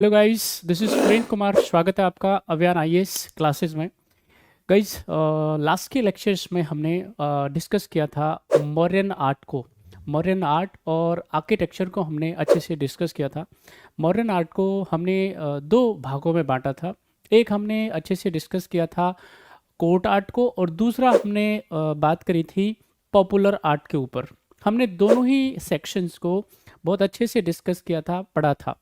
Hello guys, this is Prem Kumar. स्वागत है आपका अभियान आईएएस क्लासेस में। गाइस, लास्ट के लेक्चर्स में हमने डिस्कस किया था मौर्यन आर्ट को। मौर्यन आर्ट और आर्किटेक्चर को हमने अच्छे से डिस्कस किया था। मौर्यन आर्ट को हमने दो भागों में बांटा था। एक हमने अच्छे से डिस्कस किया था कोर्ट आर्ट को, और दूसरा हमने बात करी थी पॉपुलर आर्ट के ऊपर। हमने दोनों ही सेक्शंस को बहुत अच्छे से डिस्कस किया था, पढ़ा था।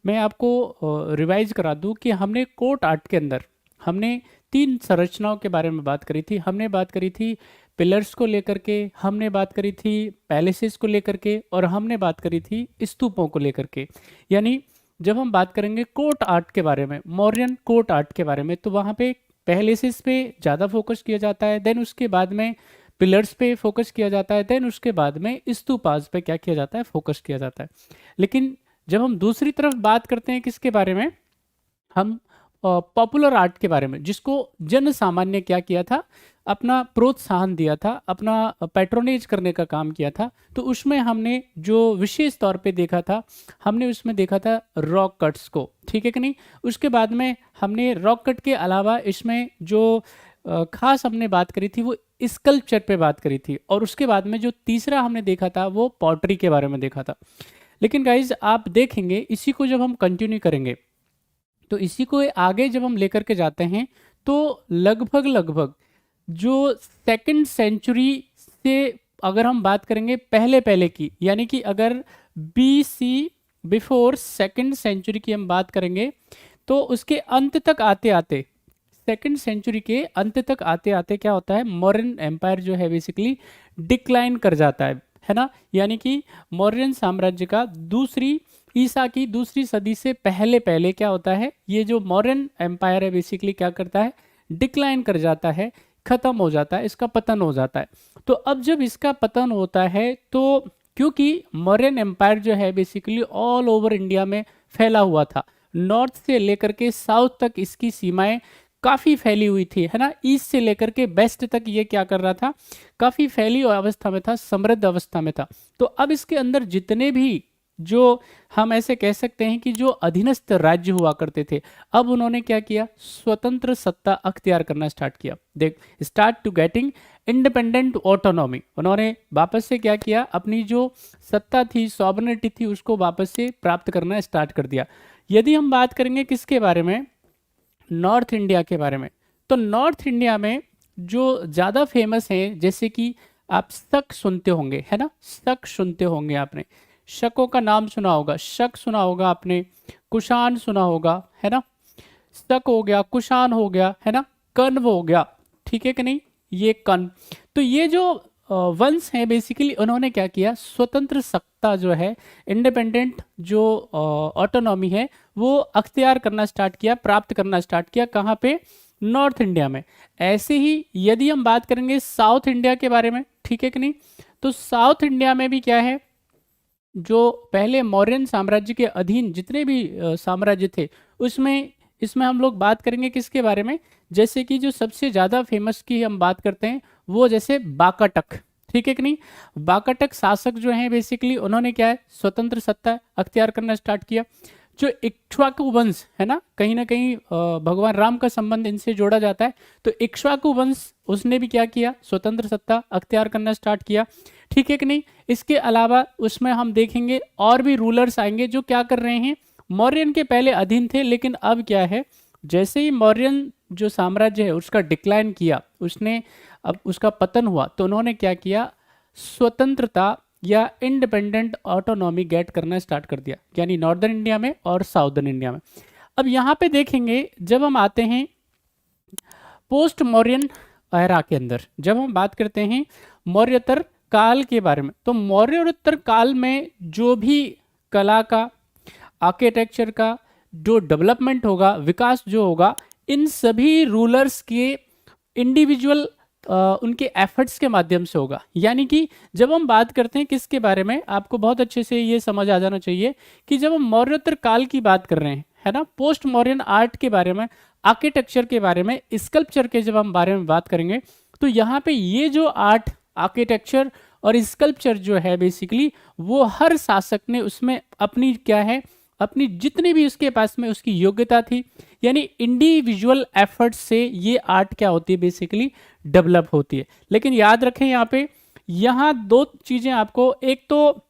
मैं आपको रिवाइज करा दूं कि हमने कोर्ट आर्ट के अंदर हमने तीन संरचनाओं के बारे में बात करी थी। हमने बात करी थी पिलर्स को लेकर के, हमने बात करी थी पैलेसेस को लेकर के, और हमने बात करी थी स्तूपों को लेकर के। यानी जब हम बात करेंगे कोर्ट आर्ट के बारे में, मौर्यन कोर्ट आर्ट के बारे में, तो वहाँ पे पैलेसेस पे ज़्यादा फोकस किया जाता है, देन उसके बाद में पिलर्स पे फोकस किया जाता है, देन उसके बाद में स्तूपास पे क्या किया जाता है, फोकस किया जाता है। लेकिन जब हम दूसरी तरफ बात करते हैं किसके बारे में, हम पॉपुलर आर्ट के बारे में, जिसको जन सामान्य क्या किया था, अपना प्रोत्साहन दिया था, अपना पैट्रोनेज करने का काम किया था। तो उसमें हमने जो विशेष तौर पे देखा था, हमने उसमें देखा था रॉक कट्स को, ठीक है कि नहीं। उसके बाद में हमने रॉक कट के अलावा इसमें जो खास हमने बात करी थी वो स्कल्पचर पे बात करी थी, और उसके बाद में जो तीसरा हमने देखा था वो पॉटरी के बारे में देखा था। लेकिन गाइज आप देखेंगे, इसी को जब हम कंटिन्यू करेंगे, तो इसी को आगे जब हम लेकर के जाते हैं, तो लगभग लगभग जो सेकंड सेंचुरी से अगर हम बात करेंगे पहले पहले की, यानी कि अगर BC बिफोर सेकंड सेंचुरी की हम बात करेंगे, तो उसके अंत तक आते आते, सेकंड सेंचुरी के अंत तक आते आते क्या होता है, मौर्यन एम्पायर जो है बेसिकली डिक्लाइन कर जाता है ना। यानी कि मौर्यन साम्राज्य का ईसा की दूसरी सदी से पहले पहले क्या होता है, ये जो मौर्यन एम्पायर है बेसिकली क्या करता है, डिक्लाइन कर जाता है, खत्म हो जाता है, इसका पतन हो जाता है। तो अब जब इसका पतन होता है, तो क्योंकि मौर्यन एम्पायर जो है बेसिकली ऑल ओवर इंडिया में फैला हुआ था, नॉर्थ से लेकर के साउथ तक इसकी सीमाएं काफ़ी फैली हुई थी, है ना। ईस्ट से लेकर के वेस्ट तक ये क्या कर रहा था, काफ़ी फैली अवस्था में था, समृद्ध अवस्था में था। तो अब इसके अंदर जितने भी, जो हम ऐसे कह सकते हैं कि जो अधीनस्थ राज्य हुआ करते थे, अब उन्होंने क्या किया, स्वतंत्र सत्ता अख्तियार करना स्टार्ट किया। देख, start to getting independent autonomy. उन्होंने वापस से क्या किया, अपनी जो सत्ता थी, सॉवरेनिटी थी, उसको वापस से प्राप्त करना स्टार्ट कर दिया। यदि हम बात करेंगे किसके बारे में, नॉर्थ इंडिया के बारे में, तो नॉर्थ इंडिया में जो ज़्यादा फेमस हैं, जैसे कि आप शक सुनते होंगे, है ना, शक सुनते होंगे आपने, शकों का नाम सुना होगा, शक सुना होगा आपने, कुषाण सुना होगा, है ना। शक हो गया, कुषाण हो गया, है ना, कण्व हो गया, ठीक है कि नहीं, ये कण्व। तो ये जो वंश हैं बेसिकली, उन्होंने क्या किया, स्वतंत्र सत्ता जो है, इंडिपेंडेंट जो ऑटोनॉमी है, वो अख्तियार करना स्टार्ट किया, प्राप्त करना स्टार्ट किया। कहाँ पे, नॉर्थ इंडिया में। ऐसे ही यदि हम बात करेंगे साउथ इंडिया के बारे में, ठीक है कि नहीं, तो साउथ इंडिया में भी क्या है, जो पहले मौर्यन साम्राज्य के अधीन जितने भी साम्राज्य थे, उसमें इसमें हम लोग बात करेंगे किसके बारे में, जैसे कि जो सबसे ज़्यादा फेमस की हम बात करते हैं, वो जैसे बाकाटक, ठीक है कि नहीं। बाकाटक शासक जो हैं बेसिकली, उन्होंने क्या है, स्वतंत्र सत्ता अख्तियार करना स्टार्ट किया। जो इक्ष्वाकु वंश है ना, कहीं ना कहीं भगवान राम का संबंध इनसे जोड़ा जाता है, तो इक्ष्वाकु वंश, उसने भी क्या किया, स्वतंत्र सत्ता अख्तियार करना स्टार्ट किया, ठीक है कि नहीं। इसके अलावा उसमें हम देखेंगे और भी रूलर्स आएंगे जो क्या कर रहे हैं, मौर्यन के पहले अधीन थे, लेकिन अब क्या है, जैसे ही मौर्यन जो साम्राज्य है उसका डिक्लाइन किया, उसने अब उसका पतन हुआ, तो उन्होंने क्या किया, स्वतंत्रता या इंडिपेंडेंट ऑटोनॉमी गेट करना स्टार्ट कर दिया, यानी नॉर्दर्न इंडिया में और साउदर्न इंडिया में। अब यहाँ पे देखेंगे, जब हम आते हैं पोस्ट मौर्यन एरा के अंदर, जब हम बात करते हैं मौर्योत्तर काल के बारे में, तो मौर्योत्तर काल में जो भी कला का, आर्किटेक्चर का जो डेवलपमेंट होगा, विकास जो होगा, इन सभी रूलर्स के इंडिविजुअल उनके एफर्ट्स के माध्यम से होगा। यानी कि जब हम बात करते हैं किसके बारे में, आपको बहुत अच्छे से ये समझ आ जाना चाहिए कि जब हम मौर्योत्तर काल की बात कर रहे हैं, है ना, पोस्ट मौर्यन आर्ट के बारे में, आर्किटेक्चर के बारे में, स्कल्पचर के जब हम बारे में बात करेंगे, तो यहाँ पे ये जो आर्ट, आर्किटेक्चर और स्कल्पचर जो है बेसिकली, वो हर शासक ने उसमें अपनी क्या है, अपनी जितनी भी उसके पास में उसकी योग्यता थी, यानी इंडिविजुअल एफर्ट से ये आर्ट क्या होती है, बेसिकली डेवलप होती है। लेकिन याद रखें यहाँ दो चीजें आपको, एक तो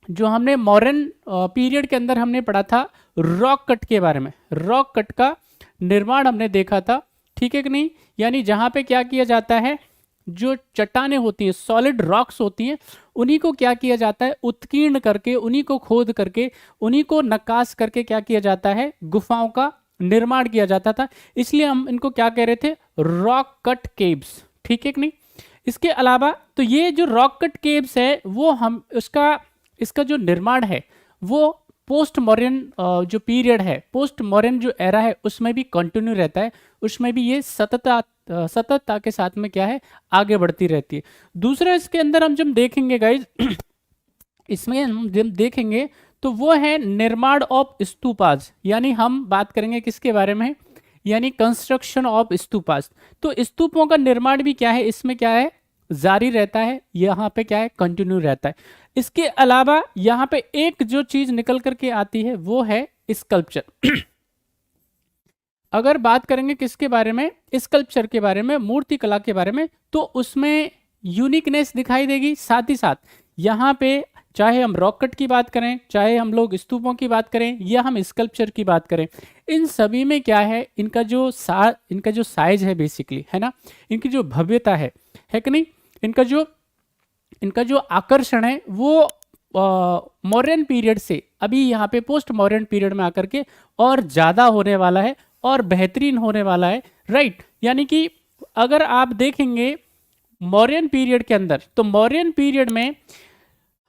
जो हमने मॉडर्न पीरियड के अंदर हमने पढ़ा था रॉक कट के बारे में, रॉक कट का निर्माण हमने देखा था, ठीक है कि नहीं। यानी जहां पे क्या किया जाता है, जो चट्टानें होती हैं, सॉलिड रॉक्स होती हैं, उन्हीं को क्या किया जाता है, उत्कीर्ण करके, उन्हीं को खोद करके, उन्हीं को नक्काश करके क्या किया जाता है, गुफाओं का निर्माण किया जाता था। इसलिए हम इनको क्या कह रहे थे, रॉक कट केव्स, ठीक है कि नहीं। इसके अलावा तो ये जो रॉक कट केव्स है वो हम इसका जो निर्माण है वो पोस्ट मॉडर्न जो पीरियड है, पोस्ट मॉडर्न जो एरा है, उसमें भी कंटिन्यू रहता है, उसमें भी ये सततता के साथ में क्या है, आगे बढ़ती रहती है। दूसरा इसके अंदर हम जब देखेंगे गाइज इसमें हम जब देखेंगे तो वो है निर्माण ऑफ स्तूपास, यानी हम बात करेंगे किसके बारे में, यानी कंस्ट्रक्शन ऑफ स्तूपास। तो स्तूपों का निर्माण भी क्या है, इसमें क्या है, जारी रहता है, यहाँ पे क्या है, कंटिन्यू रहता है। इसके अलावा यहाँ पे एक जो चीज निकल करके आती है वो है स्कल्पचर। अगर बात करेंगे किसके बारे में, स्कल्पचर के बारे में, मूर्ति कला के बारे में, तो उसमें यूनिकनेस दिखाई देगी। साथ ही साथ यहाँ पे चाहे हम रॉक कट की बात करें, चाहे हम लोग स्तूपों की बात करें, या हम स्कल्पचर की बात करें, इन सभी में क्या है, इनका जो साइज है बेसिकली, है ना, इनकी जो भव्यता है कि नहीं, इनका जो आकर्षण है वो मॉडर्न पीरियड से अभी यहाँ पे पोस्ट मॉडर्न पीरियड में आकर के और ज़्यादा होने वाला है और बेहतरीन होने वाला है, राइट। यानी कि अगर आप देखेंगे मॉडर्न पीरियड के अंदर, तो मॉडर्न पीरियड में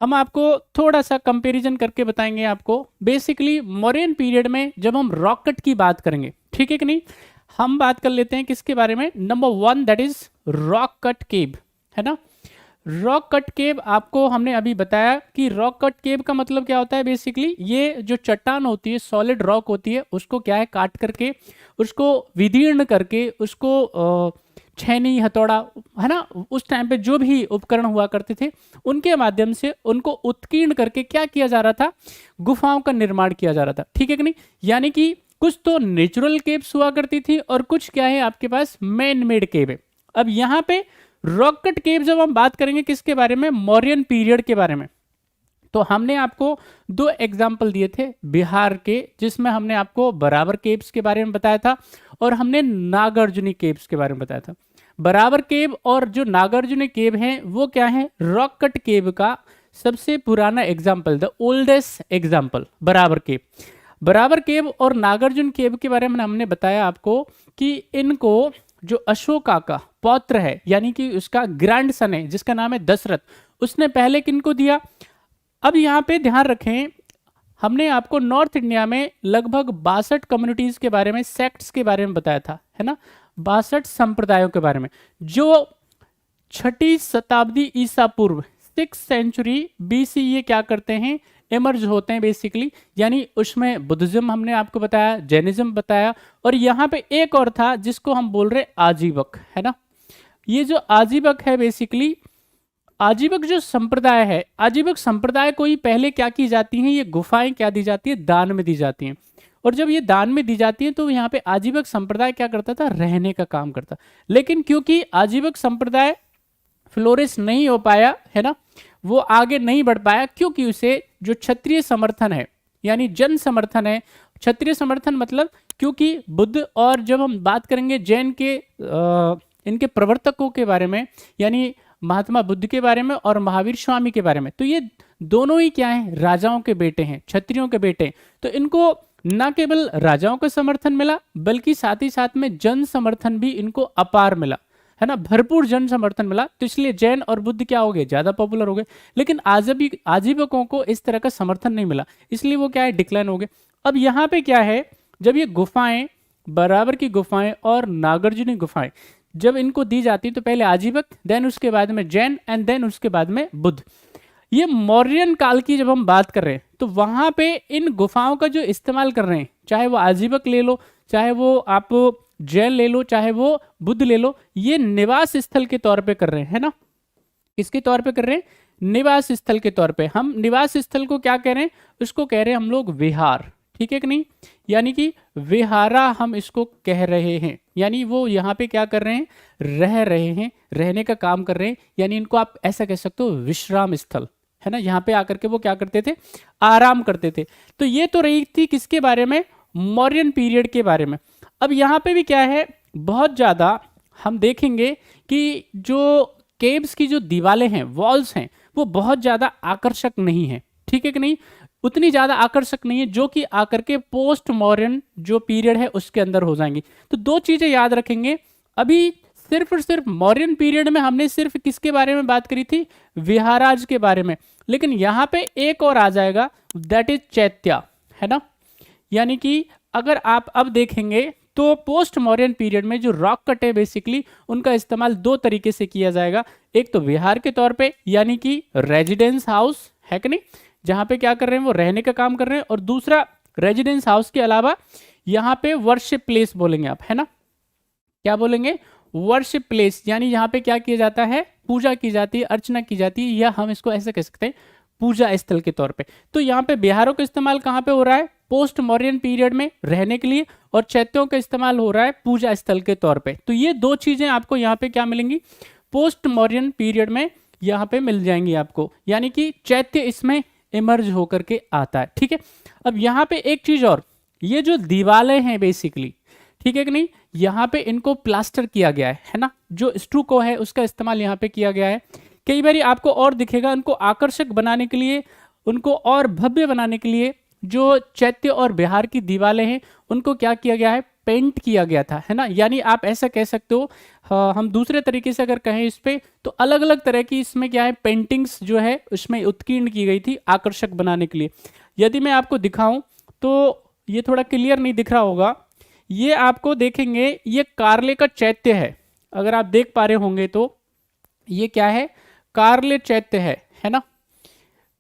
हम आपको थोड़ा सा कंपैरिजन करके बताएंगे आपको। बेसिकली मॉडर्न पीरियड में जब हम रॉक कट की बात करेंगे, ठीक है कि नहीं, हम बात कर लेते हैं किसके बारे में, number 1 that is rock cut केव, है ना। रॉक कट केव आपको हमने अभी बताया कि रॉक कट केव का मतलब क्या होता है, बेसिकली ये जो चट्टान होती है, सॉलिड रॉक होती है, उसको क्या है, काट करके, उसको विदीर्ण करके, उसको छेनी, हथौड़ा, है ना, उस टाइम पे जो भी उपकरण हुआ करते थे उनके माध्यम से उनको उत्कीर्ण करके क्या किया जा रहा था, गुफाओं का निर्माण किया जा रहा था, ठीक है कि नहीं। यानी कि कुछ तो नेचुरल केव्स हुआ करती थी और कुछ क्या है आपके पास मैन मेड केव है। अब यहाँ पे रॉक कट केव जब हम बात करेंगे किसके बारे में, मौर्यन पीरियड के बारे में, तो हमने आपको 2 एग्जाम्पल दिए थे बिहार के, जिसमें हमने आपको बराबर केव्स के बारे में बताया था और हमने नागार्जुनी केव्स के बारे में बताया था। बराबर केव और जो नागार्जुनी केव हैं वो क्या है, रॉक कट केव का सबसे पुराना एग्जाम्पल, द ओल्डेस्ट एग्जाम्पल बराबर केव। बराबर केव और नागार्जुन केव के बारे में हमने बताया आपको कि इनको जो अशोका का पौत्र है, यानी कि उसका ग्रैंड सन है जिसका नाम है दशरथ, उसने पहले किनको दिया। अब यहाँ पे ध्यान रखें, हमने आपको नॉर्थ इंडिया में लगभग 62 कम्युनिटीज के बारे में, सेक्ट्स के बारे में बताया था, है ना, 62 संप्रदायों के बारे में, जो 6ठी शताब्दी ईसा पूर्व 6th सेंचुरी BC ये क्या करते हैं, एमर्ज होते हैं बेसिकली। यानी उसमें बुद्धिज्म हमने आपको बताया, जैनिज्म बताया, और यहाँ पे एक और था जिसको हम बोल रहे आजीवक, है ना। ये जो आजीवक है बेसिकली, आजीवक जो संप्रदाय है, आजीवक संप्रदाय को ही पहले क्या की जाती है, ये गुफाएं क्या दी जाती है, दान में दी जाती हैं। और जब ये दान में दी जाती है तो यहाँ पे आजीवक संप्रदाय क्या करता था, रहने का काम करता। लेकिन क्योंकि आजीवक संप्रदाय फ्लोरिश नहीं हो पाया, है ना, वो आगे नहीं बढ़ पाया, क्योंकि उसे जो क्षत्रिय समर्थन है, यानी जन समर्थन है, क्षत्रिय समर्थन मतलब, क्योंकि बुद्ध, और जब हम बात करेंगे जैन के इनके प्रवर्तकों के बारे में, यानी महात्मा बुद्ध के बारे में और महावीर स्वामी के बारे में, तो ये दोनों ही क्या हैं, राजाओं के बेटे हैं, क्षत्रियों के बेटे हैं। तो इनको न केवल राजाओं का समर्थन मिला, बल्कि साथ ही साथ में जन समर्थन भी इनको अपार मिला, है ना, भरपूर जन समर्थन मिला। तो इसलिए जैन और बुद्ध क्या हो गए, ज्यादा पॉपुलर हो गए। लेकिन आजीवकों को इस तरह का समर्थन नहीं मिला, इसलिए वो क्या है, डिक्लाइन हो गए। अब यहाँ पे क्या है, जब ये गुफाएं, बराबर की गुफाएं और नागार्जुनी गुफाएं जब इनको दी जाती, तो पहले आजीवक, देन उसके बाद में जैन, एंड देन उसके बाद में बुद्ध। ये मौर्यन काल की जब हम बात कर रहे हैं, तो वहां पे इन गुफाओं का जो इस्तेमाल कर रहे हैं, चाहे वो आजीवक ले लो, चाहे वो आप जैन ले लो, चाहे वो बुद्ध ले लो, ये निवास स्थल के तौर पे कर रहे हैं, है ना, किसके तौर पे कर रहे हैं, निवास स्थल के तौर पे। हम निवास स्थल को क्या कह रहे हैं, उसको कह रहे हैं हम लोग विहार, ठीक है कि नहीं, यानी कि विहारा हम इसको कह रहे हैं। यानी वो यहाँ पे क्या कर रहे हैं, रह रहे हैं, रहने का काम कर रहे हैं, यानी इनको आप ऐसा कह सकते हो विश्राम स्थल, है ना। यहाँ पे आकर के वो क्या करते थे, आराम करते थे। तो ये तो रही थी किसके बारे में, मौर्यन पीरियड के बारे में। अब यहाँ पे भी क्या है, बहुत ज़्यादा हम देखेंगे कि जो केव्स की जो दीवारें हैं, वॉल्स हैं, वो बहुत ज़्यादा आकर्षक नहीं है, ठीक है कि नहीं, उतनी ज़्यादा आकर्षक नहीं है जो कि आकर के पोस्ट मॉडर्न जो पीरियड है उसके अंदर हो जाएंगी। तो दो चीज़ें याद रखेंगे। अभी सिर्फ और सिर्फ मौर्यन पीरियड में हमने सिर्फ किसके बारे में बात करी थी, विहाराज के बारे में, लेकिन यहाँ पे एक और आ जाएगा, दैट इज चैत्या, है ना। यानी कि अगर आप अब देखेंगे तो पोस्ट मॉडर्न पीरियड में जो रॉक कट है बेसिकली उनका इस्तेमाल दो तरीके से किया जाएगा। एक तो विहार के तौर पे, यानी कि रेजिडेंस हाउस है कि नहीं, जहां पे क्या कर रहे हैं वो रहने का काम कर रहे हैं, और दूसरा रेजिडेंस हाउस के अलावा यहाँ पे वर्शिप प्लेस बोलेंगे आप, है ना। क्या बोलेंगे, वर्शिप प्लेस, यानी यहाँ पे क्या किया जाता है, पूजा की जाती है, अर्चना की जाती है, या हम इसको ऐसे कह सकते हैं पूजा स्थल के तौर पे। तो यहाँ पे बिहारों का इस्तेमाल कहाँ पे हो रहा है, पोस्ट मॉडर्न पीरियड में रहने के लिए, और चैत्यों का इस्तेमाल हो रहा है पूजा स्थल के तौर पे। तो ये दो चीजें आपको यहाँ पे क्या मिलेंगी, पोस्ट मॉडर्न पीरियड में यहाँ पे मिल जाएंगी आपको, यानी कि चैत्य इसमें इमर्ज होकर के आता है, ठीक है। अब यहाँ पे एक चीज और, ये जो दीवारें हैं बेसिकली, ठीक है कि नहीं, यहाँ पे इनको प्लास्टर किया गया है ना, जो स्टूको है उसका इस्तेमाल यहाँ पे किया गया है। कई बार आपको और दिखेगा, उनको आकर्षक बनाने के लिए, उनको और भव्य बनाने के लिए जो चैत्य और बिहार की दीवारें हैं उनको क्या किया गया है, पेंट किया गया था, है ना। यानी आप ऐसा कह सकते हो, हम दूसरे तरीके से अगर कहें इस पे, तो अलग अलग तरह की इसमें क्या है, पेंटिंग्स जो है उसमें उत्कीर्ण की गई थी आकर्षक बनाने के लिए। यदि मैं आपको दिखाऊं तो ये थोड़ा क्लियर नहीं दिख रहा होगा, ये आपको देखेंगे, ये कार्ले का चैत्य है, अगर आप देख पा रहे होंगे तो ये क्या है, कार्ले चैत्य है ना।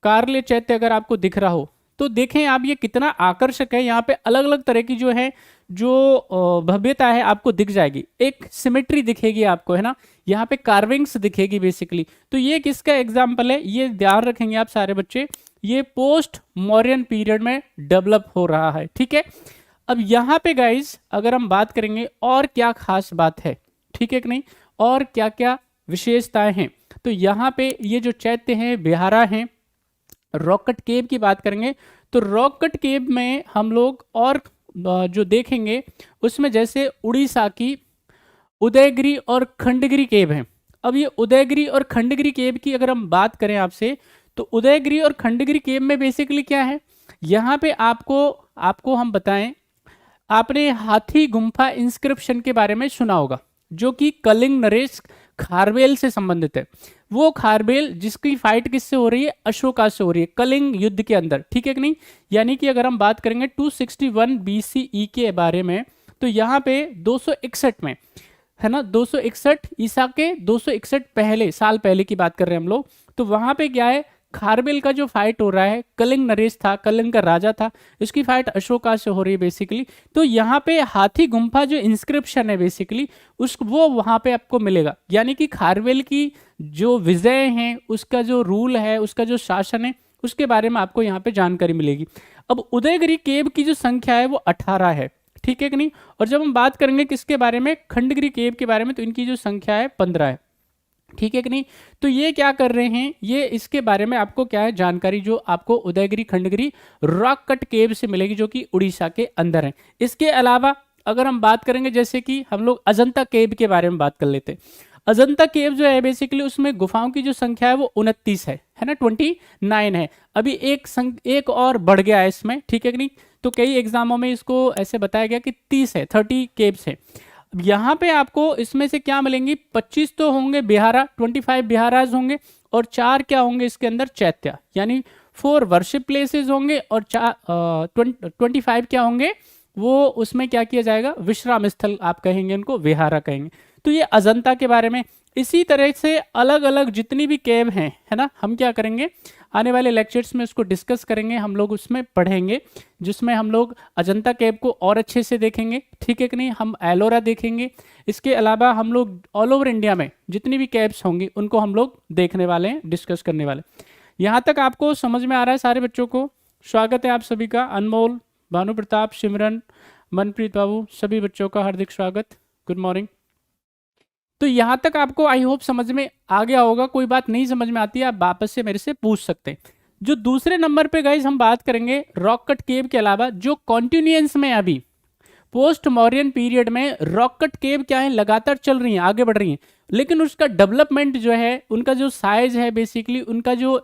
कार्ले चैत्य अगर आपको दिख रहा हो तो देखें आप, ये कितना आकर्षक है। यहाँ पे अलग अलग तरह की जो है, जो भव्यता है आपको दिख जाएगी, एक सिमेट्री दिखेगी आपको, है ना। यहाँ पे कार्विंग्स दिखेगी बेसिकली। तो ये किसका एग्जाम्पल है, ये ध्यान रखेंगे आप सारे बच्चे, ये पोस्ट मॉडर्न पीरियड में डेवलप हो रहा है, ठीक है। अब यहाँ पे गाइज अगर हम बात करेंगे और क्या खास बात है, ठीक है कि नहीं, और क्या क्या विशेषताएं हैं, तो यहाँ पे ये जो चैत्य हैं, बिहारा हैं, रॉक कट केव की बात करेंगे तो रॉक कट केव में हम लोग और जो देखेंगे उसमें जैसे उड़ीसा की उदयगिरी और खंडगिरी केव हैं। अब ये उदयगिरी और खंडगिरी केव की अगर हम बात करें आपसे, तो उदयगिरी और खंडगिरी केव में बेसिकली क्या है, यहाँ पे आपको हम बताएं, आपने हाथी गुम्फा इंस्क्रिप्शन के बारे में सुना होगा, जो कि कलिंग नरेश खारवेल से संबंधित है। वो खारवेल जिसकी फाइट किससे हो रही है, अशोका से हो रही है कलिंग युद्ध के अंदर, ठीक है कि नहीं। यानी कि अगर हम बात करेंगे 261 BCE के बारे में, तो यहाँ पे 261 में, है ना, 261 ईसा के 261 पहले साल पहले की बात कर रहे हैं हम लोग। तो वहां पे क्या है, खारवेल का जो फाइट हो रहा है, कलिंग नरेश था, कलिंग का राजा था, इसकी फाइट अशोका से हो रही है बेसिकली। तो यहाँ पे हाथी गुम्फा जो इंस्क्रिप्शन है बेसिकली, वो वहां पे आपको मिलेगा। यानी कि खारवेल की जो विजय है, उसका जो रूल है, उसका जो शासन है, उसके बारे में आपको यहाँ पे जानकारी मिलेगी। अब उदयगिरी केव की जो संख्या है वो 18 है, ठीक है कि नहीं। और जब हम बात करेंगे किसके बारे में, खंडगिरी केव के बारे में, तो इनकी जो संख्या है 15 है, ठीक है कि नहीं। तो ये क्या कर रहे हैं, ये इसके बारे में आपको क्या है जानकारी, जो आपको Udayagiri Khandagiri rock cut cave से मिलेगी, जो कि उड़ीसा के अंदर है। इसके अलावा अगर हम बात करेंगे, जैसे कि हम लोग अजंता केव के बारे में बात कर लेते हैं। अजंता केव जो है बेसिकली, उसमें गुफाओं की जो संख्या है वो 29 है ना, 29 है। अभी एक और बढ़ गया है इसमें, ठीक है कि नहीं। तो कई एग्जामों में इसको ऐसे बताया गया कि 30 है, 30 केव्स है। यहाँ पे आपको इसमें से क्या मिलेंगी, 25 तो होंगे बिहारा, 25 बिहाराज होंगे, और 4 क्या होंगे इसके अंदर, चैत्या, यानी 4 वर्शिप प्लेसेस होंगे, और 25 क्या होंगे, वो उसमें क्या किया जाएगा, विश्राम स्थल आप कहेंगे उनको, विहारा कहेंगे। तो ये अजंता के बारे में। इसी तरह से अलग अलग जितनी भी केव हैं, है ना, हम क्या करेंगे, आने वाले लेक्चर्स में उसको डिस्कस करेंगे, हम लोग उसमें पढ़ेंगे, जिसमें हम लोग अजंता केव को और अच्छे से देखेंगे, ठीक है कि नहीं। हम एलोरा देखेंगे, इसके अलावा हम लोग ऑल ओवर इंडिया में जितनी भी केव्स होंगी उनको हम लोग देखने वाले हैं, डिस्कस करने वाले। यहाँ तक आपको समझ में आ रहा है सारे बच्चों को? स्वागत है आप सभी का। अनमोल, भानु प्रताप, सिमरन, मनप्रीत बाबू, सभी बच्चों का हार्दिक स्वागत। Good morning. तो यहाँ तक आपको आई होप समझ में आ गया होगा। कोई बात नहीं समझ में आती है आप वापस से मेरे से पूछ सकते हैं। जो दूसरे नंबर पे गाइज हम बात करेंगे रॉक कट केव के अलावा जो कॉन्टिन्यूएंस में अभी पोस्ट मौर्यन पीरियड में रॉक कट केव क्या है, लगातार चल रही हैं, आगे बढ़ रही हैं, लेकिन उसका डेवलपमेंट जो है, उनका जो साइज है, बेसिकली उनका जो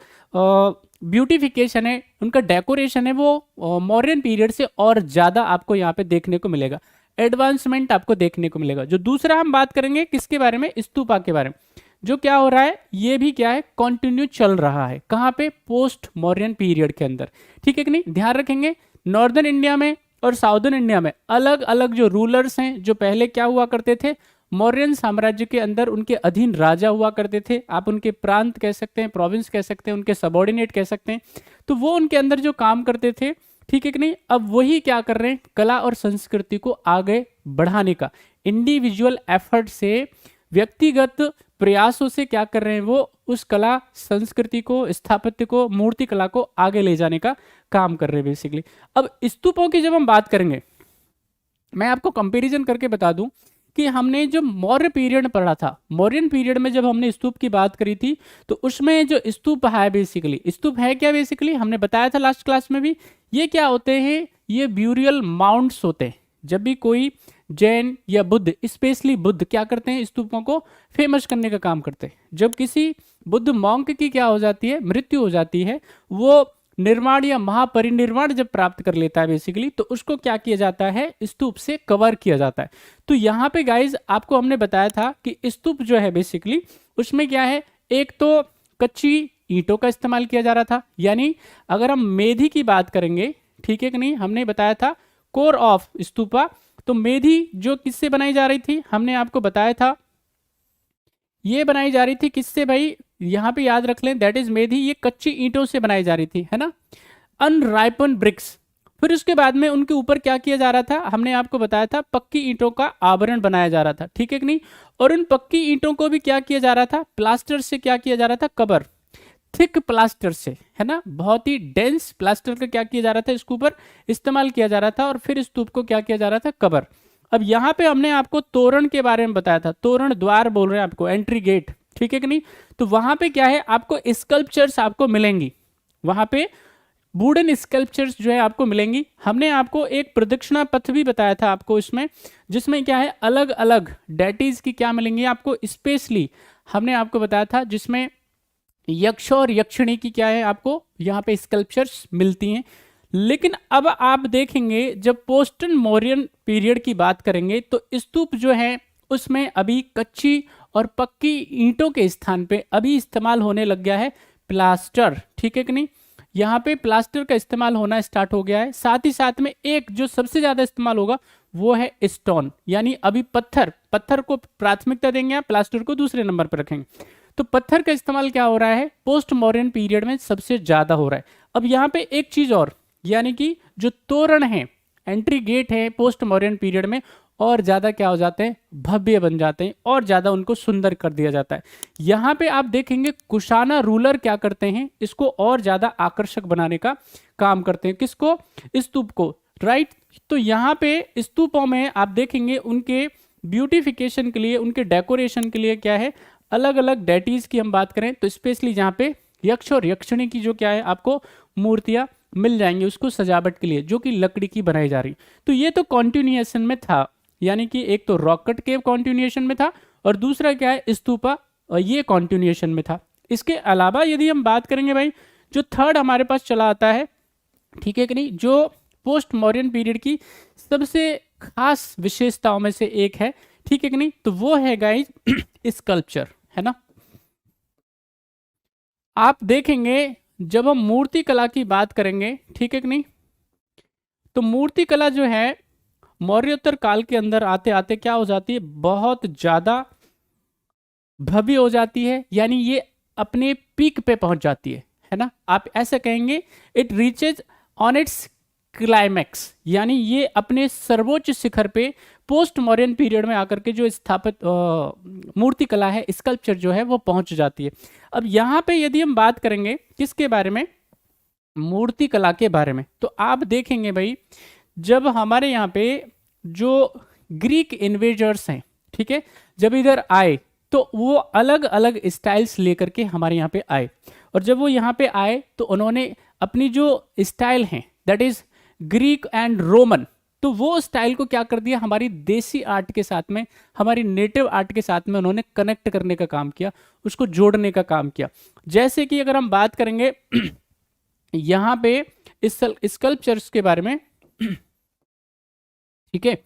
ब्यूटिफिकेशन है, उनका डेकोरेशन है, वो मौर्यन पीरियड से और ज़्यादा आपको यहाँ पे देखने को मिलेगा, एडवांसमेंट आपको देखने को मिलेगा। जो दूसरा हम बात करेंगे किसके बारे में, स्तूपा के बारे में, जो क्या हो रहा है, ये भी क्या है, कंटिन्यू चल रहा है। कहाँ पे? पोस्ट मौर्यन पीरियड के अंदर, ठीक है कि नहीं। ध्यान रखेंगे नॉर्दर्न इंडिया में और साउदर्न इंडिया में अलग अलग जो रूलर्स हैं, जो पहले क्या हुआ करते थे, मौर्यन साम्राज्य के अंदर उनके अधीन राजा हुआ करते थे। आप उनके प्रांत कह सकते हैं, प्रोविंस कह सकते हैं, उनके सबॉर्डिनेट कह सकते हैं। तो वो उनके अंदर जो काम करते थे, ठीक है कि नहीं। अब वही क्या कर रहे हैं, कला और संस्कृति को आगे बढ़ाने का इंडिविजुअल एफर्ट से, व्यक्तिगत प्रयासों से क्या कर रहे हैं, वो उस कला संस्कृति को, स्थापत्य को, मूर्ति कला को आगे ले जाने का काम कर रहे हैं बेसिकली। अब स्तूपों की जब हम बात करेंगे, मैं आपको कंपैरिजन करके बता दूं कि हमने जो मौर्य पीरियड पढ़ा था, मौर्यन पीरियड में जब हमने स्तूप की बात करी थी, तो उसमें जो स्तूप है बेसिकली, स्तूप है क्या बेसिकली, हमने बताया था लास्ट क्लास में भी, ये क्या होते हैं, ये ब्यूरियल माउंट्स होते हैं। जब भी कोई जैन या बुद्ध, स्पेशली बुद्ध क्या करते हैं, स्तूपों को फेमस करने का काम करते हैं। जब किसी बुद्ध मॉन्क की क्या हो जाती है, मृत्यु हो जाती है, वो निर्माण या महापरिनिर्वाण जब प्राप्त कर लेता है बेसिकली, तो उसको क्या किया जाता है, स्तूप से कवर किया जाता है। तो यहाँ पे गाइज आपको हमने बताया था कि स्तूप जो है बेसिकली उसमें क्या है, एक तो कच्ची ईंटों का इस्तेमाल किया जा रहा था, यानी अगर हम मेधी की बात करेंगे, ठीक है कि नहीं, हमने बताया था कोर ऑफ स्तूपा, तो मेधी जो किससे बनाई जा रही थी, हमने आपको बताया था ये बनाई जा रही थी किससे भाई, यहां पे याद रख लें, दैट इज मेधी, ये कच्ची ईंटों से बनाई जा रही थी, है ना, अनराइपन ब्रिक्स। फिर उसके बाद में उनके ऊपर क्या किया जा रहा था, हमने आपको बताया था पक्की ईंटों का आवरण बनाया जा रहा था, ठीक है कि नहीं। और उन पक्की ईंटों को भी क्या किया जा रहा था, प्लास्टर से क्या किया जा रहा था, कवर, थिक प्लास्टर से, है ना, बहुत ही डेंस प्लास्टर का क्या किया जा रहा था, इसके ऊपर इस्तेमाल किया जा रहा था, और फिर स्तूप को क्या किया जा रहा था, कवर। अब यहाँ पे हमने आपको तोरण के बारे में बताया था, तोरण द्वार बोल रहे हैं आपको, एंट्री गेट, ठीक है कि नहीं। तो वहां पे क्या है, आपको स्कल्पचर्स आपको मिलेंगी, वहां पे वुडन स्कल्पचर्स जो है आपको मिलेंगी। हमने आपको एक प्रदक्षिणा पथ भी बताया था आपको इसमें, जिसमें क्या है, अलग अलग डेटीज की क्या मिलेंगी आपको, स्पेशली हमने आपको बताया था जिसमें यक्ष और यक्षिणी की क्या है, आपको यहाँ पे स्कल्पचर्स मिलती हैं। लेकिन अब आप देखेंगे जब पोस्ट मौर्यन पीरियड की बात करेंगे, तो स्तूप जो है उसमें अभी कच्ची और पक्की ईंटों के स्थान पे अभी इस्तेमाल होने लग गया है प्लास्टर, ठीक है कि नहीं। यहाँ पे प्लास्टर का इस्तेमाल होना स्टार्ट हो गया है। साथ ही साथ में एक जो सबसे ज्यादा इस्तेमाल होगा वो है स्टोन, यानी अभी पत्थर को प्राथमिकता देंगे, आप प्लास्टर को दूसरे नंबर पर रखेंगे। तो पत्थर का इस्तेमाल क्या हो रहा है, पोस्ट मॉडर्न पीरियड में सबसे ज्यादा हो रहा है। अब यहाँ पे एक चीज और, यानी कि जो तोरण है, एंट्री गेट है, पोस्ट मॉडर्न पीरियड में और ज्यादा क्या हो जाते हैं, भव्य बन जाते हैं और ज्यादा उनको सुंदर कर दिया जाता है। यहाँ पे आप देखेंगे कुशाना रूलर क्या करते हैं, इसको और ज्यादा आकर्षक बनाने का काम करते हैं, किसको, स्तूप को, राइट। तो यहाँ पे स्तूपों में आप देखेंगे उनके ब्यूटिफिकेशन के लिए, उनके डेकोरेशन के लिए क्या है, अलग अलग डेटीज की हम बात करें तो स्पेशली जहाँ पे यक्ष और यक्षिणी की जो क्या है आपको मूर्तियां मिल जाएंगी उसको सजावट के लिए, जो कि लकड़ी की बनाई जा रही। तो ये तो कॉन्टिन्यूएशन में था, यानी कि एक तो रॉक कट केव कॉन्टिन्यूएशन में था और दूसरा क्या है स्तूपा, और ये कॉन्टिन्यूएशन में था। इसके अलावा यदि हम बात करेंगे भाई, जो थर्ड हमारे पास चला आता है, ठीक है कि नहीं, जो पोस्ट मॉडर्न पीरियड की सबसे खास विशेषताओं में से एक है, ठीक है कि नहीं, तो वो है गाइज स्कल्पचर, है ना। आप देखेंगे जब हम मूर्ति कला की बात करेंगे, ठीक है कि नहीं, तो मूर्ति कला जो है मौर्योत्तर काल के अंदर आते आते क्या हो जाती है, बहुत ज्यादा भव्य हो जाती है, यानी ये अपने पीक पे पहुंच जाती है ना, आप ऐसा कहेंगे it reaches on it's climax, यानी ये अपने सर्वोच्च शिखर पे पोस्ट मॉडर्न पीरियड में आकर के जो स्थापित मूर्ति कला है, स्कल्पचर जो है वो पहुंच जाती है। अब यहाँ पे यदि हम बात करेंगे किसके बारे में, मूर्ति कला के बारे में, तो आप देखेंगे भाई जब हमारे यहाँ पे जो ग्रीक इन्वेजर्स हैं, ठीक है, जब इधर आए तो वो अलग अलग स्टाइल्स लेकर के हमारे यहाँ पे आए, और जब वो यहाँ पे आए तो उन्होंने अपनी जो स्टाइल हैं that is Greek and Roman, तो वो स्टाइल को क्या कर दिया, हमारी देसी आर्ट के साथ में, हमारी नेटिव आर्ट के साथ में उन्होंने कनेक्ट करने का काम किया, उसको जोड़ने का काम किया। जैसे कि अगर हम बात करेंगे यहाँ पे इस स्कल्पचर्स के बारे में, ठीक है,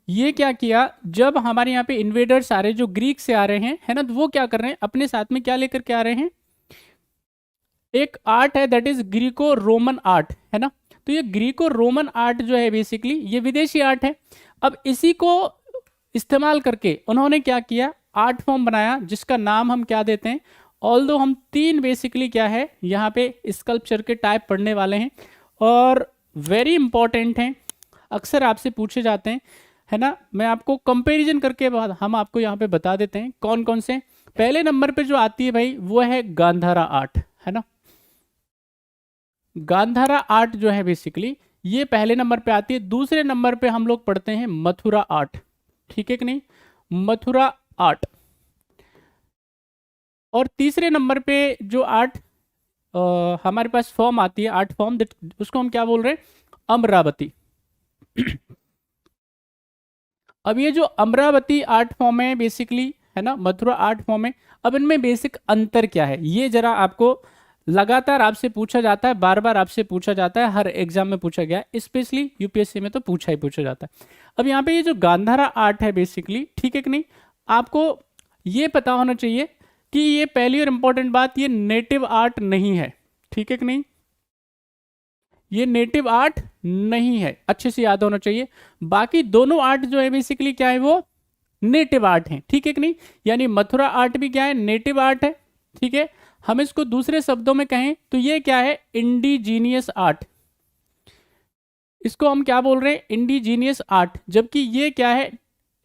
ये क्या किया, जब हमारे यहाँ पे इन्वेडर्स आ रहे हैं जो ग्रीक से आ रहे हैं, है ना, तो वो क्या कर रहे हैं, अपने साथ में क्या लेकर के आ रहे हैं, एक आर्ट है that is Greco Roman art, है ना। तो ये ग्रीको रोमन आर्ट जो है बेसिकली ये विदेशी आर्ट है। अब इसी को इस्तेमाल करके उन्होंने क्या किया, आर्ट फॉर्म बनाया जिसका नाम हम क्या देते हैं, ऑल्दो हम तीन बेसिकली क्या है यहाँ पे स्कल्पचर के टाइप पढ़ने वाले हैं और वेरी इंपॉर्टेंट हैं, अक्सर आपसे पूछे जाते हैं, है ना। मैं आपको कंपैरिजन करके बाद हम आपको यहाँ पे बता देते हैं कौन कौन से। पहले नंबर पे जो आती है भाई वो है गांधारा आर्ट, है ना। गांधारा आर्ट जो है बेसिकली ये पहले नंबर पे आती है। दूसरे नंबर पे हम लोग पढ़ते हैं मथुरा आर्ट, ठीक है कि नहीं, मथुरा आर्ट। और तीसरे नंबर पे जो आर्ट हमारे पास फॉर्म आती है, आर्ट फॉर्म, उसको हम क्या बोल रहे हैं, अमरावती। अब ये जो अमरावती आर्ट फॉर्म है बेसिकली, है ना, मथुरा आर्ट फॉर्म है, अब इनमें बेसिक अंतर क्या है ये जरा आपको लगातार आपसे पूछा जाता है, बार बार आपसे पूछा जाता है, हर एग्जाम में पूछा गया है, स्पेशली यूपीएससी में तो पूछा ही पूछा जाता है। अब यहाँ पे ये जो गांधारा आर्ट है बेसिकली, ठीक है कि नहीं, आपको ये पता होना चाहिए कि ये पहली और इंपॉर्टेंट बात, ये नेटिव आर्ट नहीं है, ठीक है कि नहीं, ये नेटिव आर्ट नहीं है, अच्छे से याद होना चाहिए। बाकी दोनों आर्ट जो है बेसिकली क्या है, वो नेटिव आर्ट है, ठीक है कि नहीं, यानी मथुरा आर्ट भी क्या है, नेटिव आर्ट है, ठीक है। हम इसको दूसरे शब्दों में कहें तो ये क्या है, इंडिजीनियस आर्ट, इसको हम क्या बोल रहे हैं, इंडिजीनियस आर्ट, जबकि ये क्या है,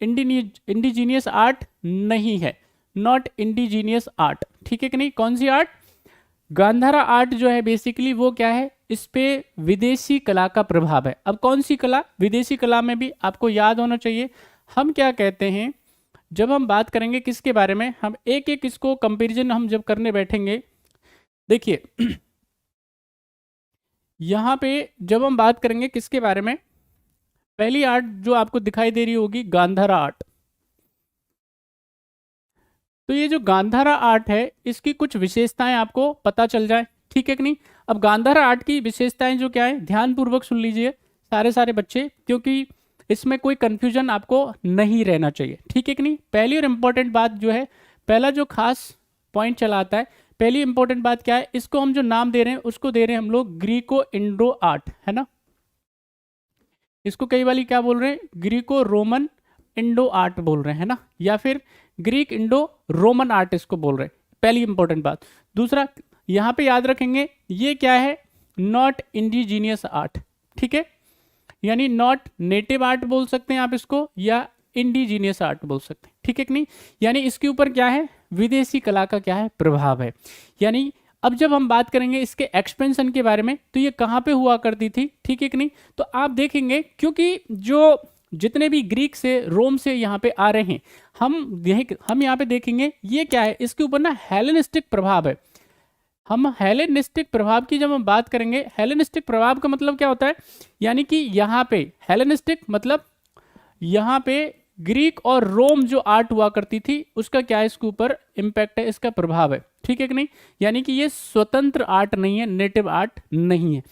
इंडिजीनियस आर्ट नहीं है, नॉट इंडिजीनियस आर्ट, ठीक है कि नहीं। कौन सी आर्ट, गांधारा आर्ट जो है बेसिकली वो क्या है, इस पे विदेशी कला का प्रभाव है। अब कौन सी कला, विदेशी कला में भी आपको याद होना चाहिए हम क्या कहते हैं, जब हम बात करेंगे किसके बारे में, हम एक एक इसको कंपैरिजन हम जब करने बैठेंगे, देखिए यहाँ पे जब हम बात करेंगे किसके बारे में, पहली आर्ट जो आपको दिखाई दे रही होगी गांधारा आर्ट। तो ये जो गांधारा आर्ट है इसकी कुछ विशेषताएं आपको पता चल जाए, ठीक है कि नहीं। अब गांधारा आर्ट की विशेषताएं जो क्या है, ध्यान पूर्वक सुन लीजिए सारे बच्चे, क्योंकि इसमें कोई कंफ्यूजन आपको नहीं रहना चाहिए, ठीक है कि नहीं। पहली और इंपॉर्टेंट बात जो है, पहला जो खास पॉइंट चला आता है, पहली इंपॉर्टेंट बात क्या है, इसको हम जो नाम दे रहे हैं उसको दे रहे हैं हम लोग ग्रीको इंडो आर्ट, है ना। इसको कई वाली क्या बोल रहे हैं, ग्रीको रोमन इंडो आर्ट बोल रहे हैं ना, या फिर ग्रीक इंडो रोमन आर्ट इसको बोल रहे हैं, पहली इंपॉर्टेंट बात। दूसरा यहाँ पे याद रखेंगे ये क्या है, नॉट इंडिजीनियस आर्ट, ठीक है, यानी नॉट नेटिव आर्ट बोल सकते हैं आप इसको, या इंडिजीनियस आर्ट बोल सकते हैं, ठीक है कि नहीं। यानी इसके ऊपर क्या है, विदेशी कला का क्या है, प्रभाव है। यानी अब जब हम बात करेंगे इसके एक्सपेंशन के बारे में, तो ये कहाँ पे हुआ करती थी, ठीक है कि नहीं। तो आप देखेंगे क्योंकि जो जितने भी ग्रीक से रोम से यहाँ पे आ रहे हैं, हम यहाँ पे देखेंगे ये क्या है, इसके ऊपर ना हेलेनिस्टिक प्रभाव है। हम हेलेनिस्टिक प्रभाव की जब हम बात करेंगे, हेलेनिस्टिक प्रभाव का मतलब क्या होता है, यानी कि यहाँ पे हेलेनिस्टिक मतलब यहाँ पे ग्रीक और रोम जो आर्ट हुआ करती थी उसका क्या है, इसके ऊपर इम्पैक्ट है, इसका प्रभाव है, ठीक है कि नहीं। यानी कि ये स्वतंत्र आर्ट नहीं है, नेटिव आर्ट नहीं है।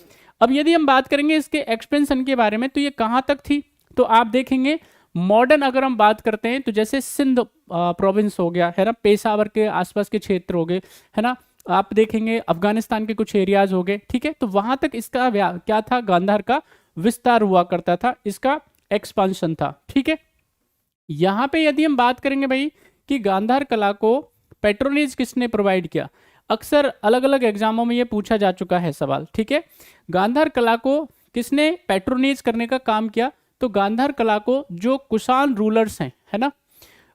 अब यदि हम बात करेंगे इसके एक्सपेंशन के बारे में, तो ये कहाँ तक थी, तो आप देखेंगे मॉडर्न अगर हम बात करते हैं तो जैसे सिंध प्रोविंस हो गया, है ना, पेशावर के आसपास के क्षेत्र हो गए, है ना, आप देखेंगे अफगानिस्तान के कुछ एरियाज हो गए, ठीक है, तो वहां तक इसका क्या था, गांधार का विस्तार हुआ करता था, इसका एक्सपांशन था, ठीक है। यहाँ पे यदि हम बात करेंगे भाई कि गांधार कला को पैट्रोनेज किसने प्रोवाइड किया, अक्सर अलग अलग एग्जामों में ये पूछा जा चुका है सवाल, ठीक है। गांधार कला को किसने पैट्रोनेज करने का काम किया? तो गांधार कला को जो कुषाण रूलर्स हैं, है ना,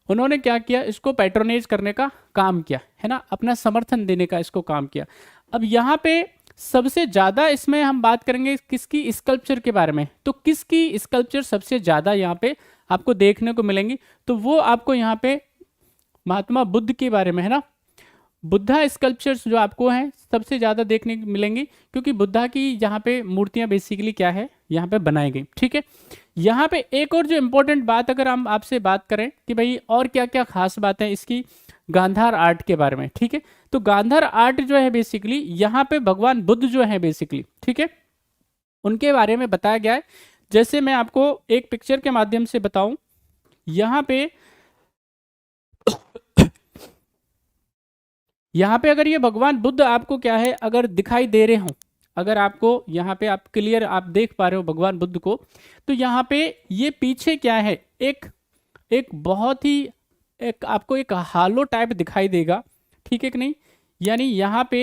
उन्होंने क्या किया, इसको पैट्रोनेज करने का काम किया, है ना, अपना समर्थन देने का इसको काम किया। अब यहाँ पे सबसे ज्यादा इसमें हम बात करेंगे किसकी, स्कल्पचर के बारे में। तो किसकी स्कल्पचर सबसे ज्यादा यहाँ पे आपको देखने को मिलेंगी? तो वो आपको यहाँ पे महात्मा बुद्ध के बारे में, है ना, बुद्धा स्कल्पचर्स जो आपको हैं सबसे ज़्यादा देखने को मिलेंगी, क्योंकि बुद्धा की यहाँ पे मूर्तियाँ बेसिकली क्या है, यहाँ पे बनाई गई, ठीक है। यहाँ पे एक और जो इम्पोर्टेंट बात अगर हम आपसे बात करें कि भाई और क्या क्या खास बात है इसकी गांधार आर्ट के बारे में, ठीक है। तो गांधार आर्ट जो है बेसिकली यहाँ पे भगवान बुद्ध जो है बेसिकली, ठीक है, उनके बारे में बताया गया है। जैसे मैं आपको एक पिक्चर के माध्यम से बताऊं, यहाँ पे अगर ये भगवान बुद्ध आपको क्या है अगर दिखाई दे रहे हो, अगर आपको यहाँ पे आप क्लियर आप देख पा रहे हो भगवान बुद्ध को, तो यहाँ पे ये पीछे क्या है, एक बहुत ही एक आपको एक हालो टाइप दिखाई देगा, ठीक है कि नहीं। यानी यहाँ पे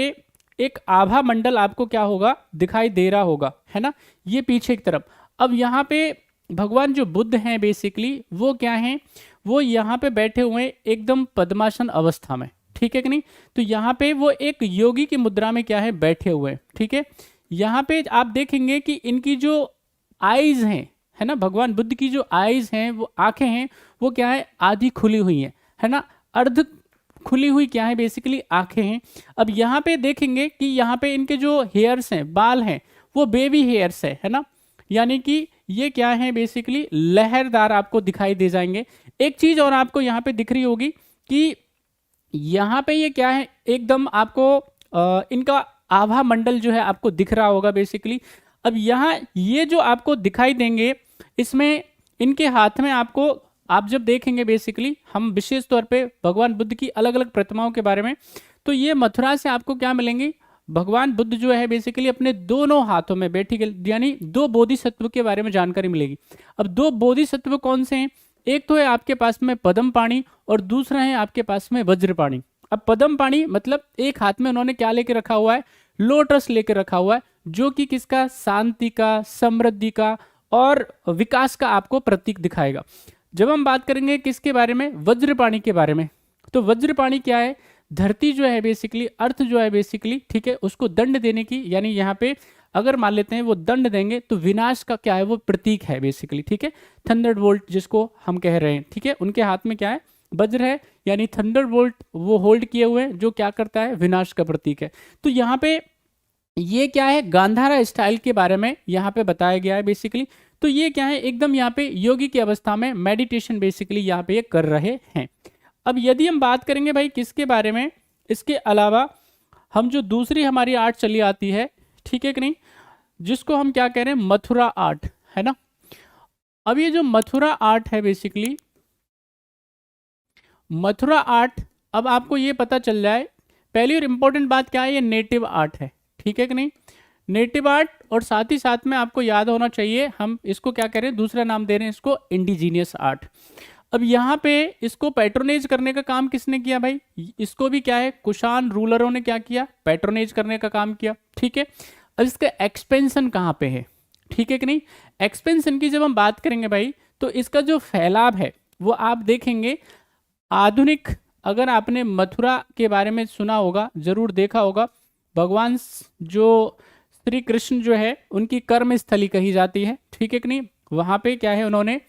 एक आभा मंडल आपको क्या होगा, दिखाई दे रहा होगा, है ना, ये पीछे की तरफ। अब यहाँ पे भगवान जो बुद्ध हैं बेसिकली वो क्या हैं, वो यहाँ पे बैठे हुए एकदम पद्मासन अवस्था में, ठीक है कि नहीं। तो यहाँ पे वो एक योगी की मुद्रा में क्या है बैठे हुए हैं, ठीक है। यहाँ पे आप देखेंगे कि इनकी जो आईज हैं, है ना, भगवान बुद्ध की जो आईज हैं, वो आंखें हैं, वो क्या है आधी खुली हुई हैं, है ना, अर्ध खुली हुई क्या है बेसिकली आंखें हैं। अब यहाँ पे देखेंगे कि यहाँ पे इनके जो हेयर्स हैं, बाल हैं, वो बेबी हेयर्स है ना, यानी कि ये क्या है बेसिकली लहरदार आपको दिखाई दे जाएंगे। एक चीज और आपको यहाँ पे दिख रही होगी कि यहाँ पे ये क्या है एकदम आपको इनका आभा मंडल जो है आपको दिख रहा होगा बेसिकली। अब यहाँ ये जो आपको दिखाई देंगे, इसमें इनके हाथ में आपको आप जब देखेंगे बेसिकली, हम विशेष तौर पे भगवान बुद्ध की अलग अलग प्रतिमाओं के बारे में, तो ये मथुरा से आपको क्या मिलेंगी, भगवान बुद्ध जो है बेसिकली अपने दोनों हाथों में बैठी गई, यानी दो बोधिसत्व के बारे में जानकारी मिलेगी। अब दो बोधिसत्व कौन से हैं, एक तो है आपके पास में पद्म पाणी और दूसरा है आपके पास में वज्र पाणी। अब पद्म पाणी मतलब एक हाथ में उन्होंने क्या लेके रखा हुआ है, लोटस लेके रखा हुआ है, जो कि किसका, शांति का, समृद्धि का और विकास का आपको प्रतीक दिखाएगा। जब हम बात करेंगे किसके बारे में, वज्रपाणी के बारे में, तो वज्रपाणी क्या है, धरती जो है बेसिकली, अर्थ जो है बेसिकली, ठीक है, उसको दंड देने की, यानी यहाँ पे अगर मान लेते हैं वो दंड देंगे तो विनाश का क्या है वो प्रतीक है बेसिकली, ठीक है। थंडर बोल्ट जिसको हम कह रहे हैं, ठीक है, उनके हाथ में क्या है, वज्र है, यानी थंडर बोल्ट वो होल्ड किए हुए हैं, जो क्या करता है, विनाश का प्रतीक है। तो यहाँ पे ये क्या है, गांधारा स्टाइल के बारे में यहाँ पे बताया गया है बेसिकली। तो ये क्या है, एकदम यहाँ पे योगी की अवस्था में मेडिटेशन बेसिकली यहाँ पे ये कर रहे हैं। अब यदि हम बात करेंगे भाई किसके बारे में, इसके अलावा हम जो दूसरी हमारी आर्ट चली आती है, ठीक है कि नहीं, जिसको हम क्या कह रहे हैं, मथुरा आर्ट, है ना। अब ये जो मथुरा आर्ट है बेसिकली, मथुरा आर्ट, अब आपको ये पता चल जाए, पहली और इंपॉर्टेंट बात क्या है, ये नेटिव आर्ट है, ठीक है कि नहीं, नेटिव आर्ट। और साथ ही साथ में आपको याद होना चाहिए, हम इसको क्या कह रहे हैं, दूसरा नाम दे रहे हैं इसको इंडिजीनियस आर्ट। अब यहाँ पे इसको पैट्रोनेज करने का काम किसने किया भाई, इसको भी क्या है, कुषाण रूलरों ने क्या किया, पैट्रोनेज करने का काम किया, ठीक है। अब इसका एक्सपेंशन कहाँ पे है, ठीक है कि नहीं। एक्सपेंशन की जब हम बात करेंगे भाई, तो इसका जो फैलाव है वो आप देखेंगे, आधुनिक, अगर आपने मथुरा के बारे में सुना होगा, जरूर देखा होगा, भगवान जो श्री कृष्ण जो है उनकी कर्म स्थली कही जाती है, ठीक है कि नहीं। वहाँ पे क्या है, उन्होंने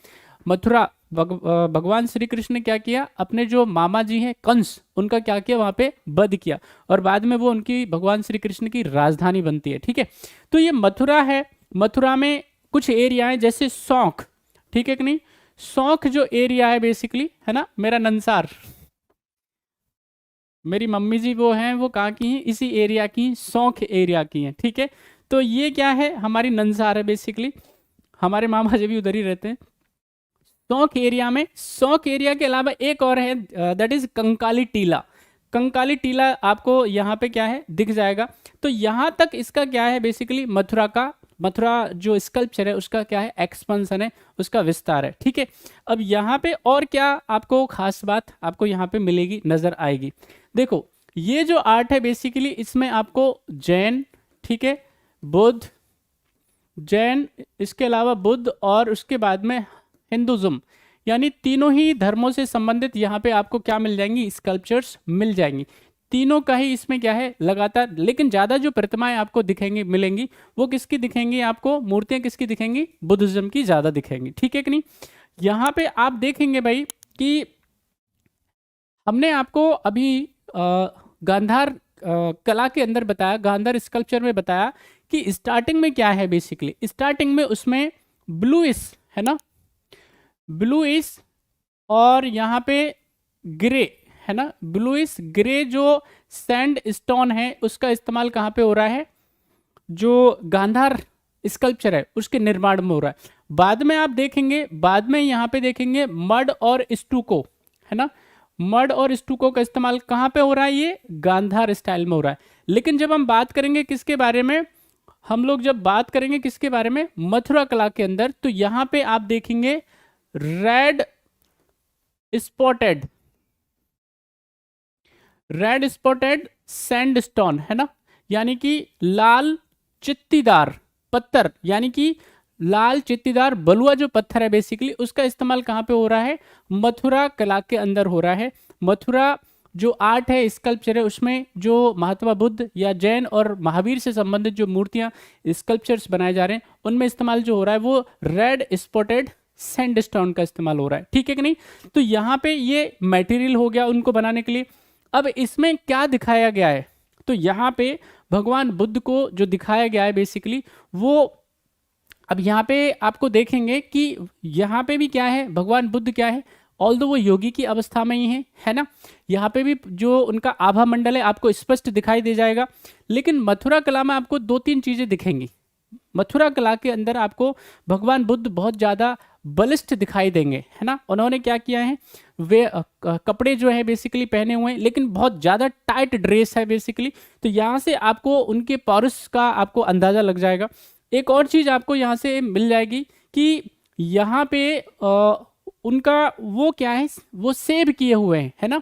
मथुरा भगवान श्री कृष्ण ने क्या किया, अपने जो मामा जी हैं कंस, उनका क्या किया, वहाँ पे वध किया, और बाद में वो उनकी भगवान श्री कृष्ण की राजधानी बनती है, ठीक है। तो ये मथुरा है, मथुरा में कुछ एरिया है जैसे सौंख, ठीक है कि नहीं, सौंख जो एरिया है बेसिकली, है ना, मेरा नंसार, मेरी मम्मी जी वो हैं, वो कहाँ की हैं, इसी एरिया की, सौंख एरिया की हैं, ठीक है। तो ये क्या है, हमारी नंसार है बेसिकली, हमारे मामा जी भी उधर ही रहते हैं। सौंख एरिया में, सौंख एरिया के अलावा एक और है, दैट इज कंकाली टीला। कंकाली टीला आपको यहाँ पे क्या है दिख जाएगा। तो यहाँ तक इसका क्या है बेसिकली, मथुरा जो स्कल्पचर है उसका क्या है, एक्सपेंशन है, उसका विस्तार है, ठीक है। अब यहाँ पे और क्या आपको खास बात आपको यहाँ पे मिलेगी, नजर आएगी। देखो ये जो आर्ट है बेसिकली इसमें आपको जैन, ठीक है, बुद्ध, जैन, इसके अलावा बुद्ध और उसके बाद में हिंदुज्म, यानी तीनों ही धर्मों से संबंधित यहाँ पे आपको क्या मिल जाएंगी, स्कल्पचर्स मिल जाएंगी। तीनों का ही इसमें क्या है लगातार, लेकिन ज़्यादा जो प्रतिमाएं आपको दिखेंगी मिलेंगी वो किसकी दिखेंगी, आपको मूर्तियां किसकी दिखेंगी, बुद्धिज्म की ज़्यादा दिखेंगी, ठीक है कि नहीं। यहाँ पे आप देखेंगे भाई कि हमने आपको अभी गांधार कला के अंदर बताया, गांधार स्कल्पचर में बताया कि स्टार्टिंग में क्या है, बेसिकली स्टार्टिंग में उसमें ब्लूइश है ना, ब्लूइश और यहाँ पे ग्रे है ना, ब्लूइश ग्रे जो सैंड स्टोन है उसका इस्तेमाल कहाँ पे हो रहा है, जो गांधार स्कल्पचर है उसके निर्माण में हो रहा है। बाद में आप देखेंगे, बाद में यहाँ पे देखेंगे मड और स्टूको है ना, मड और स्टूको का इस्तेमाल कहाँ पे हो रहा है, ये गांधार स्टाइल में हो रहा है। लेकिन जब हम बात करेंगे किसके बारे में, हम लोग जब बात करेंगे किसके बारे में, मथुरा कला के अंदर, तो यहाँ पे आप देखेंगे red spotted, red spotted sandstone है ना, यानी कि लाल चित्तीदार पत्थर, यानी कि लाल चित्तीदार बलुआ जो पत्थर है बेसिकली उसका इस्तेमाल कहाँ पे हो रहा है, मथुरा कला के अंदर हो रहा है। मथुरा जो आर्ट है स्कल्पचर है उसमें जो महात्मा बुद्ध या जैन और महावीर से संबंधित जो मूर्तियां स्कल्पचर्स बनाए जा रहे हैं उनमें इस्तेमाल जो हो रहा है वो रेड स्पॉटेड सैंडस्टोन का इस्तेमाल हो रहा है, ठीक है कि नहीं। तो यहाँ पे ये मटेरियल हो गया उनको बनाने के लिए। अब इसमें क्या दिखाया गया है, तो यहाँ पे भगवान बुद्ध को जो दिखाया गया है बेसिकली वो, अब यहाँ पे आपको देखेंगे कि यहाँ पे भी क्या है, भगवान बुद्ध क्या है, ऑल्दो वो योगी की अवस्था में ही है ना, यहाँ पे भी जो उनका आभा मंडल है आपको स्पष्ट दिखाई दे जाएगा। लेकिन मथुरा कला में आपको दो तीन चीजें दिखेंगी। मथुरा कला के अंदर आपको भगवान बुद्ध बहुत ज़्यादा बलिष्ठ दिखाई देंगे है ना। उन्होंने क्या किया है, वे कपड़े जो है बेसिकली पहने हुए हैं लेकिन बहुत ज़्यादा टाइट ड्रेस है बेसिकली, तो यहाँ से आपको उनके पौरुष का आपको अंदाज़ा लग जाएगा। एक और चीज़ आपको यहाँ से मिल जाएगी कि यहाँ पे उनका वो क्या है, वो सेव किए हुए हैं है ना,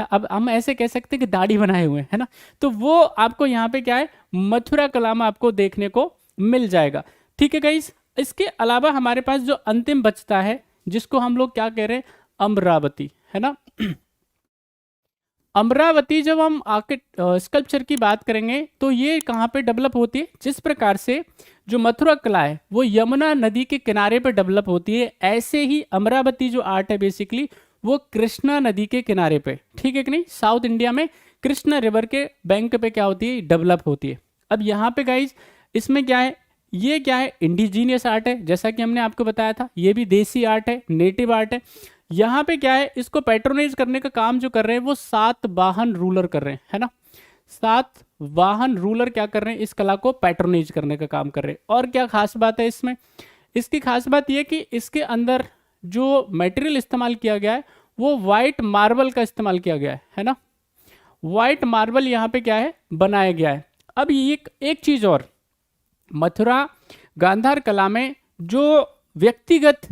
अब हम ऐसे कह सकते हैं कि दाढ़ी बनाए हुए हैं है ना, तो वो आपको यहाँ पे क्या है मथुरा कला में आपको देखने को मिल जाएगा, ठीक है गाइस। इसके अलावा हमारे पास जो अंतिम बचता है जिसको हम लोग क्या कह रहे हैं, अमरावती है ना। अमरावती जब हम स्कल्पचर की बात करेंगे तो ये कहाँ पे डेवलप होती है, जिस प्रकार से जो मथुरा कला है वो यमुना नदी के किनारे पे डेवलप होती है, ऐसे ही अमरावती जो आर्ट है बेसिकली वो कृष्णा नदी के किनारे पे, ठीक है कि नहीं, साउथ इंडिया में कृष्णा रिवर के बैंक पे क्या होती है, डेवलप होती है। अब यहाँ पे गाइज इसमें क्या है, ये क्या है, इंडिजीनियस आर्ट है, जैसा कि हमने आपको बताया था, ये भी देसी आर्ट है, नेटिव आर्ट है। यहाँ पे क्या है, इसको पैट्रोनाइज करने का काम जो कर रहे हैं वो सातवाहन रूलर कर रहे हैं है ना, सातवाहन रूलर क्या कर रहे हैं, इस कला को पैट्रोनाइज करने का काम कर रहे हैं। और क्या खास बात है इसमें, इसकी खास बात यह कि इसके अंदर जो मटेरियल इस्तेमाल किया गया है वो वाइट मार्बल का इस्तेमाल किया गया है ना, वाइट मार्बल यहाँ पे क्या है बनाया गया है। अब ये एक चीज और, मथुरा गांधार कला में जो व्यक्तिगत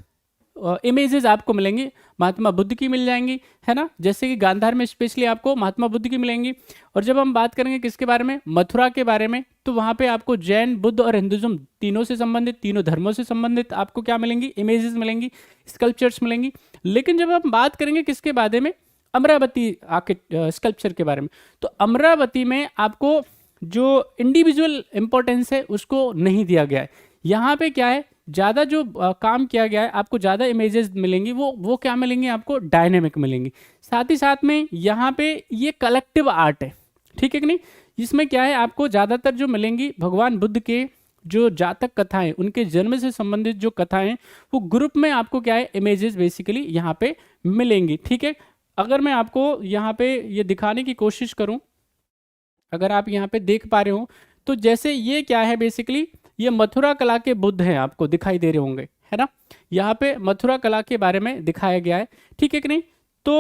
इमेजेस आपको मिलेंगी महात्मा बुद्ध की मिल जाएंगी है ना, जैसे कि गांधार में स्पेशली आपको महात्मा बुद्ध की मिलेंगी। और जब हम बात करेंगे किसके बारे में, मथुरा के बारे में, तो वहाँ पे आपको जैन, बुद्ध और हिंदुज्म तीनों से संबंधित, तीनों धर्मों से संबंधित आपको क्या मिलेंगी, इमेजेस मिलेंगी, स्कल्पचर्स मिलेंगी। लेकिन जब हम बात करेंगे किसके बारे में, अमरावती स्कल्पचर के बारे में, तो अमरावती में आपको जो इंडिविजुअल इंपॉर्टेंस है उसको नहीं दिया गया है। यहाँ पे क्या है, ज़्यादा जो काम किया गया है, आपको ज़्यादा इमेजेस मिलेंगी, वो क्या मिलेंगी, आपको डायनेमिक मिलेंगी। साथ ही साथ में यहाँ पे ये कलेक्टिव आर्ट है, ठीक है कि नहीं, इसमें क्या है आपको ज़्यादातर जो मिलेंगी भगवान बुद्ध के जो जातक कथाएं, उनके जन्म से संबंधित जो कथाएं, वो ग्रुप में आपको क्या है इमेजेस बेसिकली यहाँ पे मिलेंगी, ठीक है। अगर मैं आपको यहाँ पे ये दिखाने की कोशिश करूँ, अगर आप यहाँ पे देख पा रहे हो, तो जैसे ये क्या है बेसिकली, ये मथुरा कला के बुद्ध हैं, आपको दिखाई दे रहे होंगे है ना, यहाँ पे मथुरा कला के बारे में दिखाया गया है, ठीक है कि नहीं। तो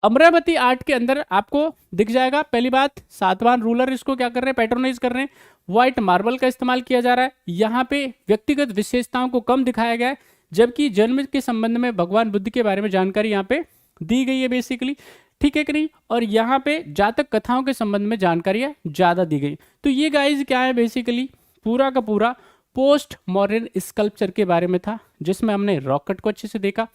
अमरावती आर्ट के अंदर आपको दिख जाएगा, पहली बात सातवाहन रूलर इसको क्या कर रहे हैं, पैट्रोनाइज कर रहे हैं, व्हाइट मार्बल का इस्तेमाल किया जा रहा है, यहाँ पे व्यक्तिगत विशेषताओं को कम दिखाया गया है, जबकि जन्म के संबंध में भगवान बुद्ध के बारे में जानकारी यहाँ पे दी गई है बेसिकली, ठीक है कि नहीं। और यहाँ पे जातक कथाओं के संबंध में जानकारियाँ ज़्यादा दी गई। तो ये गाइज क्या है, बेसिकली पूरा का पूरा पोस्ट मॉडर्न स्कल्पचर के बारे में था, जिसमें हमने रॉक कट को अच्छे से देखा,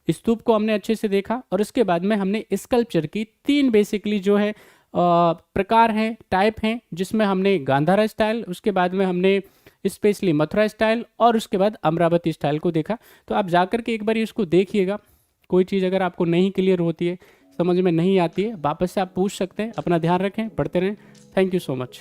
स्तूप को हमने अच्छे से देखा, और उसके बाद में हमने स्कल्पचर की 3 बेसिकली जो है प्रकार हैं, टाइप हैं, जिसमें हमने गांधारा स्टाइल, उसके बाद में हमने स्पेशली मथुरा स्टाइल, और उसके बाद अमरावती स्टाइल को देखा। तो आप जाकर के एक बार इसको देखिएगा। कोई चीज़ अगर आपको नहीं क्लियर होती है, समझ में नहीं आती है, वापस से आप पूछ सकते हैं। अपना ध्यान रखें, पढ़ते रहें। Thank you so much.